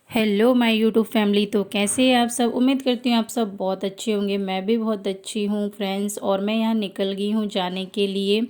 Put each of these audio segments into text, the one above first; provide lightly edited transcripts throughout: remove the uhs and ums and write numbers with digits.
Hello my YouTube family. तो कैसे हैं आप सब। उम्मीद करती हूँ आप सब बहुत अच्छे होंगे। मैं भी बहुत अच्छी हूँ फ्रेंड्स। और मैं यहाँ निकल गई हूँ जाने के लिए।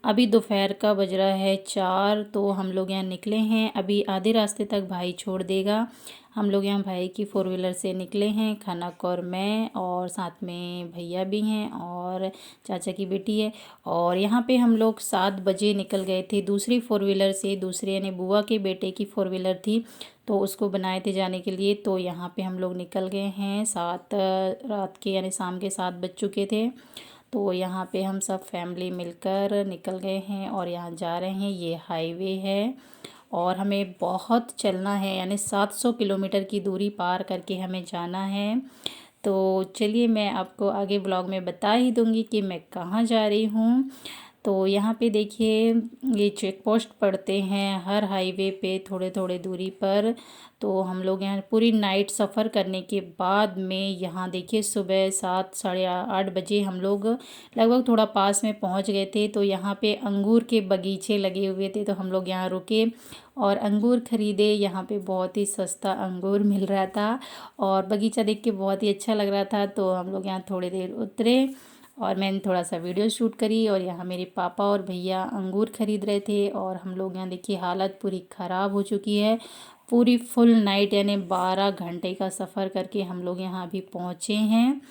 अभी दोपहर का बज रहा है 4। तो हम लोग यहाँ निकले हैं। अभी आधे रास्ते तक भाई छोड़ देगा। हम लोग यहाँ भाई की 4 व्हीलर से निकले हैं, खनक और मैं, और साथ में भैया भी हैं और चाचा की बेटी है। और यहाँ पे हम लोग 7 बजे निकल गए थे दूसरी 4 व्हीलर से। दूसरे यानी बुआ के बेटे की 4 व्हीलर थी, तो उसको बनाए थे जाने के लिए। तो यहाँ पे हम लोग निकल गए हैं 7 रात के, यानी शाम के 7 बज चुके थे। तो यहाँ पे हम सब फैमिली मिलकर निकल गए हैं और यहाँ जा रहे हैं। ये हाईवे है और हमें बहुत चलना है, यानी 700 किलोमीटर की दूरी पार करके हमें जाना है। तो चलिए मैं आपको आगे ब्लॉग में बता ही दूँगी कि मैं कहाँ जा रही हूँ। तो यहाँ पे देखिए ये चेक पोस्ट पड़ते हैं हर हाईवे पे थोड़े थोड़े दूरी पर। तो हम लोग यहाँ पूरी नाइट सफ़र करने के बाद में यहाँ देखिए सुबह 7 साढ़े 8 बजे हम लोग लगभग थोड़ा पास में पहुँच गए थे। तो यहाँ पे अंगूर के बगीचे लगे हुए थे, तो हम लोग यहाँ रुके और अंगूर ख़रीदे। यहाँ पे बहुत ही सस्ता अंगूर मिल रहा था और बगीचा देख के बहुत ही अच्छा लग रहा था। तो हम लोग यहाँ थोड़ी देर उतरे और मैंने थोड़ा सा वीडियो शूट करी। और यहाँ मेरे पापा और भैया अंगूर ख़रीद रहे थे और हम लोग यहाँ देखिए हालत पूरी ख़राब हो चुकी है। पूरी फुल नाइट यानी 12 घंटे का सफ़र करके हम लोग यहाँ अभी पहुँचे हैं।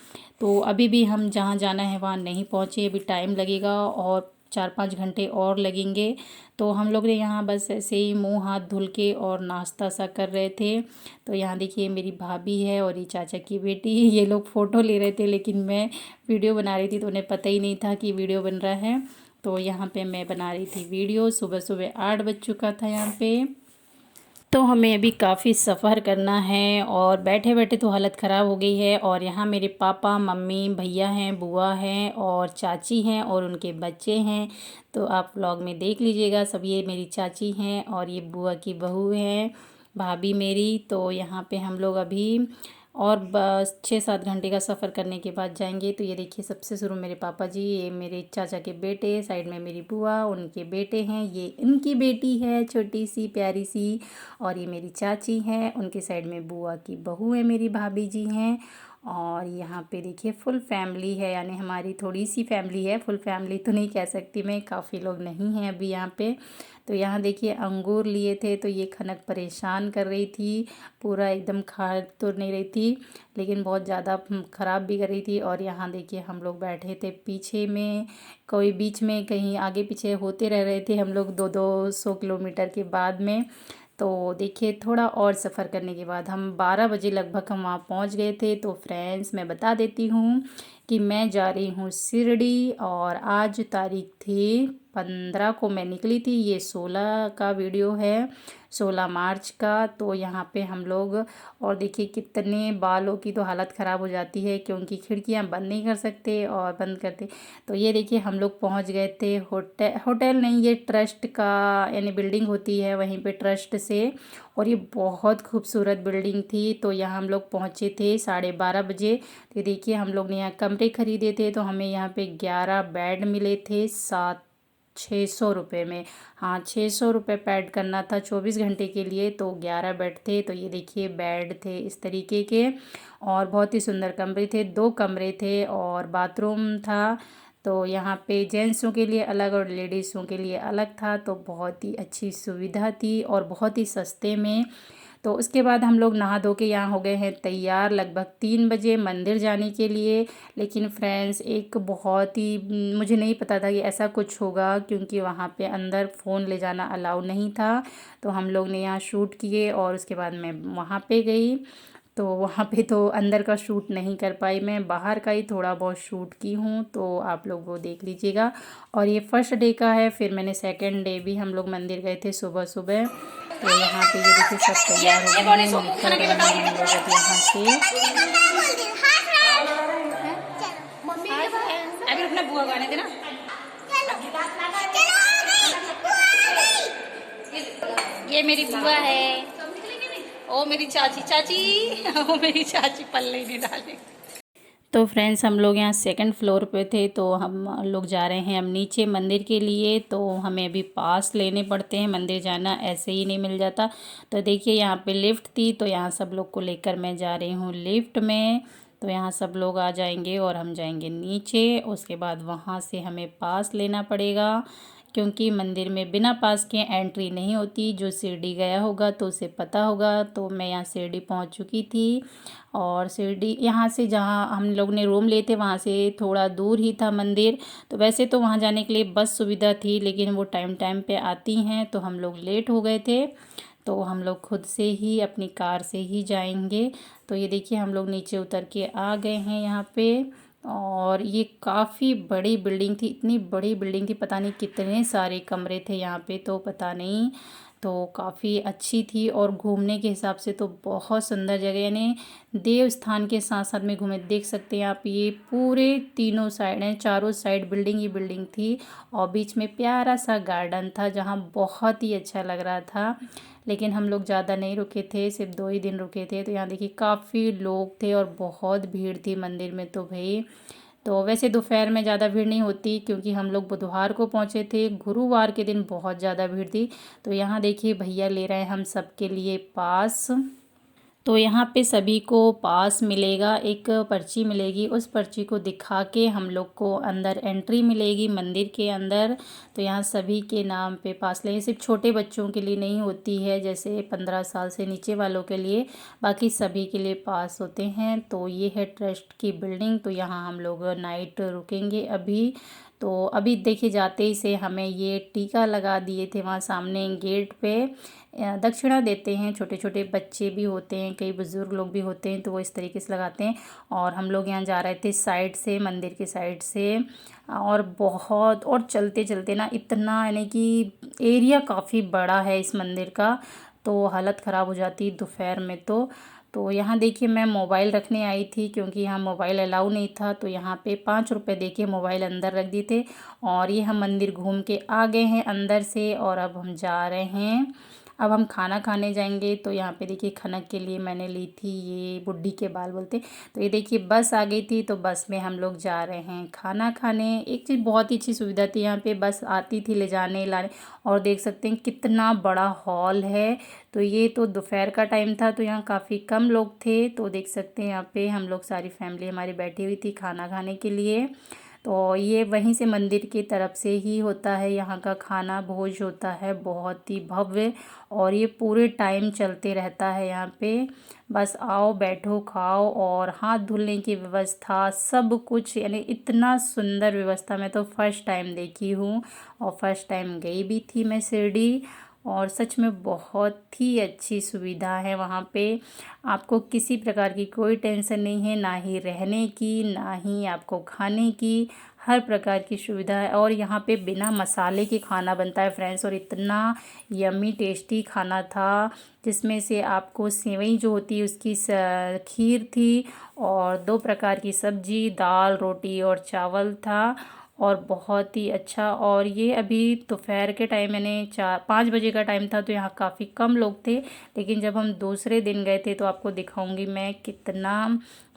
तो अभी भी हम जहाँ जाना है वहाँ नहीं पहुँचे, अभी टाइम लगेगा और 4-5 घंटे और लगेंगे। तो हम लोग ने यहाँ बस ऐसे ही मुंह हाथ धुल के और नाश्ता सा कर रहे थे। तो यहाँ देखिए मेरी भाभी है और ये चाचा की बेटी, ये लोग फ़ोटो ले रहे थे लेकिन मैं वीडियो बना रही थी तो उन्हें पता ही नहीं था कि वीडियो बन रहा है। तो यहाँ पे मैं बना रही थी वीडियो। सुबह सुबह 8 बज चुका था यहाँ पे। तो हमें अभी काफ़ी सफ़र करना है और बैठे बैठे तो हालत ख़राब हो गई है। और यहाँ मेरे पापा मम्मी भैया हैं, बुआ हैं और चाची हैं और उनके बच्चे हैं। तो आप व्लॉग में देख लीजिएगा। सब ये मेरी चाची हैं और ये बुआ की बहू है, भाभी मेरी। तो यहाँ पे हम लोग अभी और बस 6-7 घंटे का सफ़र करने के बाद जाएंगे। तो ये देखिए सबसे शुरू मेरे पापा जी, ये मेरे चाचा के बेटे, साइड में मेरी बुआ, उनके बेटे हैं, ये इनकी बेटी है छोटी सी प्यारी सी, और ये मेरी चाची हैं, उनके साइड में बुआ की बहू है, मेरी भाभी जी हैं। और यहाँ पे देखिए फुल फैमिली है, यानी हमारी थोड़ी सी फैमिली है, फुल फैमिली तो नहीं कह सकती मैं, काफ़ी लोग नहीं हैं अभी यहाँ पे। तो यहाँ देखिए अंगूर लिए थे तो ये खनक परेशान कर रही थी, पूरा एकदम खा तो नहीं रही थी लेकिन बहुत ज़्यादा ख़राब भी कर रही थी। और यहाँ देखिए हम लोग बैठे थे पीछे में, कोई बीच में कहीं आगे पीछे होते रह रहे थे हम लोग 200 किलोमीटर के बाद में। तो देखिए थोड़ा और सफ़र करने के बाद हम 12 बजे लगभग हम वहाँ पहुँच गए थे। तो फ्रेंड्स मैं बता देती हूँ कि मैं जा रही हूँ शिरडी और आज तारीख थी 15 को मैं निकली थी। ये 16 का वीडियो है, 16 मार्च का। तो यहाँ पे हम लोग, और देखिए कितने बालों की तो हालत ख़राब हो जाती है क्योंकि खिड़कियाँ बंद नहीं कर सकते और बंद करते। तो ये देखिए हम लोग पहुँच गए थे होटल नहीं, ये ट्रस्ट का यानी बिल्डिंग होती है वहीं पे ट्रस्ट से। और ये बहुत खूबसूरत बिल्डिंग थी। तो यहाँ हम लोग पहुँचे थे 12:30 बजे। तो देखिए हम लोग ने यहाँ कमरे ख़रीदे थे, तो हमें यहाँ पे 11 बेड मिले थे 600 रुपये में। हाँ 600 रुपये पेड करना था 24 घंटे के लिए। तो 11 बेड थे। तो ये देखिए बेड थे इस तरीके के और बहुत ही सुंदर कमरे थे, 2 कमरे थे और बाथरूम था। तो यहाँ पे जेंट्सों के लिए अलग और लेडीज़ों के लिए अलग था। तो बहुत ही अच्छी सुविधा थी और बहुत ही सस्ते में। तो उसके बाद हम लोग नहा धो के यहाँ हो गए हैं तैयार लगभग 3 बजे मंदिर जाने के लिए। लेकिन फ्रेंड्स एक बहुत ही मुझे नहीं पता था कि ऐसा कुछ होगा, क्योंकि वहाँ पे अंदर फ़ोन ले जाना अलाउ नहीं था। तो हम लोग ने यहाँ शूट किए और उसके बाद मैं वहाँ पे गई। तो वहाँ पे तो अंदर का शूट नहीं कर पाई मैं, बाहर का ही थोड़ा बहुत शूट की हूँ। तो आप लोग वो देख लीजिएगा। और ये फर्स्ट डे का है, फिर मैंने सेकंड डे भी हम लोग मंदिर गए थे सुबह सुबह। तो यहाँ पे ये देखिए सब तैयार हो गए हैं, निकल रहे हैं हम लोग अब यहाँ से। अभी अपना बुआ गाने देना। ये मेरी बुआ है, ओ मेरी चाची, चाची ओ मेरी चाची पल्ले नहीं डाले। तो फ्रेंड्स हम लोग यहाँ सेकंड फ्लोर पे थे, तो हम लोग जा रहे हैं अब नीचे मंदिर के लिए। तो हमें अभी पास लेने पड़ते हैं, मंदिर जाना ऐसे ही नहीं मिल जाता। तो देखिए यहाँ पे लिफ्ट थी, तो यहाँ सब लोग को लेकर मैं जा रही हूँ लिफ्ट में। तो यहाँ सब लोग आ जाएंगे और हम जाएंगे नीचे। उसके बाद वहाँ से हमें पास लेना पड़ेगा, क्योंकि मंदिर में बिना पास के एंट्री नहीं होती। जो शिरडी गया होगा तो उसे पता होगा। तो मैं यहाँ शिरडी पहुँच चुकी थी, और शिरडी यहाँ से जहाँ हम लोग ने रूम लिए थे वहाँ से थोड़ा दूर ही था मंदिर। तो वैसे तो वहाँ जाने के लिए बस सुविधा थी, लेकिन वो टाइम टाइम पे आती हैं, तो हम लोग लेट हो गए थे। तो हम लोग खुद से ही अपनी कार से ही जाएंगे। तो ये देखिए हम लोग नीचे उतर के आ गए हैं यहाँ पे। और ये काफ़ी बड़ी बिल्डिंग थी, इतनी बड़ी बिल्डिंग थी, पता नहीं कितने सारे कमरे थे यहाँ पे, तो पता नहीं। तो काफ़ी अच्छी थी, और घूमने के हिसाब से तो बहुत सुंदर जगह, यानी देव स्थान के साथ साथ में घूमे। देख सकते हैं आप, ये पूरे तीनों साइड हैं, चारों साइड बिल्डिंग ही बिल्डिंग थी, और बीच में प्यारा सा गार्डन था जहाँ बहुत ही अच्छा लग रहा था। लेकिन हम लोग ज़्यादा नहीं रुके थे, सिर्फ 2 ही दिन रुके थे। तो यहाँ देखिए काफ़ी लोग थे और बहुत भीड़ थी मंदिर में तो भाई। तो वैसे दोपहर में ज़्यादा भीड़ नहीं होती, क्योंकि हम लोग बुधवार को पहुँचे थे, गुरुवार के दिन बहुत ज़्यादा भीड़ थी। तो यहाँ देखिए भैया ले रहे हैं हम सब के लिए पास। तो यहाँ पे सभी को पास मिलेगा, एक पर्ची मिलेगी, उस पर्ची को दिखा के हम लोग को अंदर एंट्री मिलेगी मंदिर के अंदर। तो यहाँ सभी के नाम पे पास लेंगे, सिर्फ छोटे बच्चों के लिए नहीं होती है, जैसे 15 साल से नीचे वालों के लिए, बाकी सभी के लिए पास होते हैं। तो ये है ट्रस्ट की बिल्डिंग। तो यहाँ हम लोग नाइट रुकेंगे अभी। तो अभी देखिए जाते ही से हमें ये टीका लगा दिए थे वहाँ सामने गेट पे। दक्षिणा देते हैं, छोटे छोटे बच्चे भी होते हैं, कई बुज़ुर्ग लोग भी होते हैं, तो वो इस तरीके से लगाते हैं। और हम लोग यहाँ जा रहे थे साइड से, मंदिर के साइड से। और बहुत, और चलते चलते ना इतना, यानी कि एरिया काफ़ी बड़ा है इस मंदिर का, तो हालत ख़राब हो जाती दोपहर में। तो यहाँ देखिए मैं मोबाइल रखने आई थी, क्योंकि यहाँ मोबाइल अलाउ नहीं था। तो यहाँ पे 5 रुपये दे के मोबाइल अंदर रख दिए थे। और ये हम मंदिर घूम के आ गए हैं अंदर से, और अब हम जा रहे हैं, अब हम खाना खाने जाएंगे। तो यहाँ पे देखिए खनक के लिए मैंने ली थी, ये बुड्ढी के बाल बोलते। तो ये देखिए बस आ गई थी, तो बस में हम लोग जा रहे हैं खाना खाने। एक चीज़ बहुत ही अच्छी सुविधा थी यहाँ पे, बस आती थी ले जाने लाने। और देख सकते हैं कितना बड़ा हॉल है। तो ये तो दोपहर का टाइम था, तो यहाँ काफ़ी कम लोग थे। तो देख सकते हैं यहाँ पे हम लोग, सारी फैमिली हमारी बैठी हुई थी खाना खाने के लिए। तो ये वहीं से मंदिर की तरफ से ही होता है, यहाँ का खाना भोज होता है, बहुत ही भव्य। और ये पूरे टाइम चलते रहता है यहाँ पे। बस आओ बैठो खाओ, और हाथ धुलने की व्यवस्था सब कुछ, यानी इतना सुंदर व्यवस्था मैं तो फर्स्ट टाइम देखी हूँ, और फर्स्ट टाइम गई भी थी मैं शिरडी। और सच में बहुत ही अच्छी सुविधा है वहाँ पे। आपको किसी प्रकार की कोई टेंशन नहीं है, ना ही रहने की, ना ही आपको खाने की, हर प्रकार की सुविधा है। और यहाँ पे बिना मसाले के खाना बनता है फ्रेंड्स, और इतना यम्मी टेस्टी खाना था, जिसमें से आपको सेवई जो होती है उसकी खीर थी, और 2 प्रकार की सब्जी, दाल, रोटी और चावल था, और बहुत ही अच्छा। और ये अभी दोपहर के टाइम, यानी 4-5 बजे का टाइम था, तो यहाँ काफ़ी कम लोग थे। लेकिन जब हम दूसरे दिन गए थे, तो आपको दिखाऊंगी मैं कितना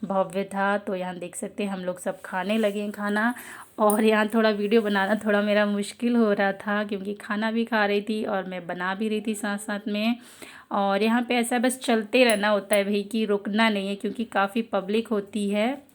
भव्य था। तो यहाँ देख सकते हैं हम लोग सब खाने लगे हैं खाना। और यहाँ थोड़ा वीडियो बनाना थोड़ा मेरा मुश्किल हो रहा था, क्योंकि खाना भी खा रही थी और मैं बना भी रही थी साथ साथ में। और यहाँ पे ऐसा बस चलते रहना होता है भाई, कि रुकना नहीं है, क्योंकि काफ़ी पब्लिक होती है।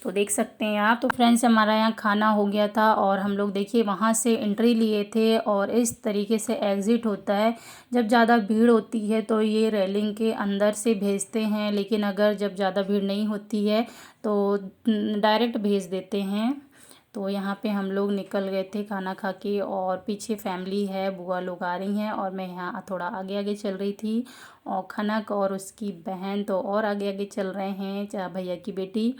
तो देख सकते हैं आप। तो फ्रेंड्स हमारा यहाँ खाना हो गया था, और हम लोग देखिए वहाँ से एंट्री लिए थे, और इस तरीके से एग्ज़िट होता है। जब ज़्यादा भीड़ होती है तो ये रेलिंग के अंदर से भेजते हैं, लेकिन अगर जब ज़्यादा भीड़ नहीं होती है तो डायरेक्ट भेज देते हैं। तो यहाँ पे हम लोग निकल गए थे खाना खा के, और पीछे फैमिली है, बुआ लोग आ रही हैं, और मैं यहाँ थोड़ा आगे आगे चल रही थी। और खनक और उसकी बहन तो और आगे आगे चल रहे हैं, भैया की बेटी।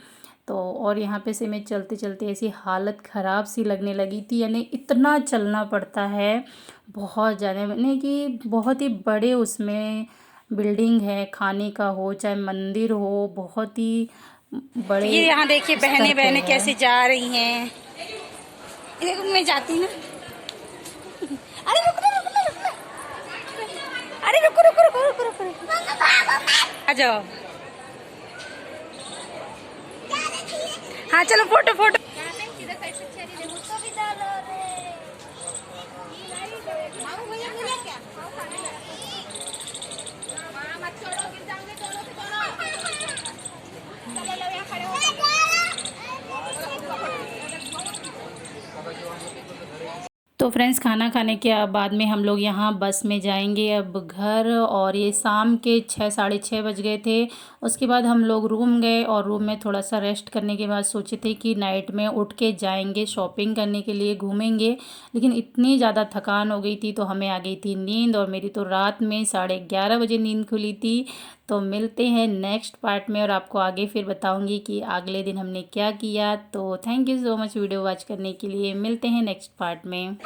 तो और यहाँ पे से मैं चलते चलते ऐसी हालत ख़राब सी लगने लगी थी, यानी इतना चलना पड़ता है बहुत ज़्यादा, यानी कि बहुत ही बड़े उसमें बिल्डिंग है, खाने का हो चाहे मंदिर हो, बहुत ही बड़े। ये यहाँ देखिए स्तर बहनें पे बहनें है। कैसे जा रही हैं। देखो मैं जाती ना। अरे रुको रुको रुको, अरे रुको रुको रुको रुको रुको, आ जाओ। हाँ चलो फोटो फोटो। तो फ्रेंड्स खाना खाने के बाद में हम लोग यहाँ बस में जाएंगे अब घर, और ये शाम के 6 साढ़े 6 बज गए थे। उसके बाद हम लोग रूम गए और रूम में थोड़ा सा रेस्ट करने के बाद सोचे थे कि नाइट में उठ के जाएंगे शॉपिंग करने के लिए, घूमेंगे। लेकिन इतनी ज़्यादा थकान हो गई थी तो हमें आ गई थी नींद, और मेरी तो रात में 11:30 बजे नींद खुली थी। तो मिलते हैं नेक्स्ट पार्ट में और आपको आगे फिर बताऊंगी कि अगले दिन हमने क्या किया। तो thank you so much video watch करने के लिए, मिलते हैं नेक्स्ट पार्ट में।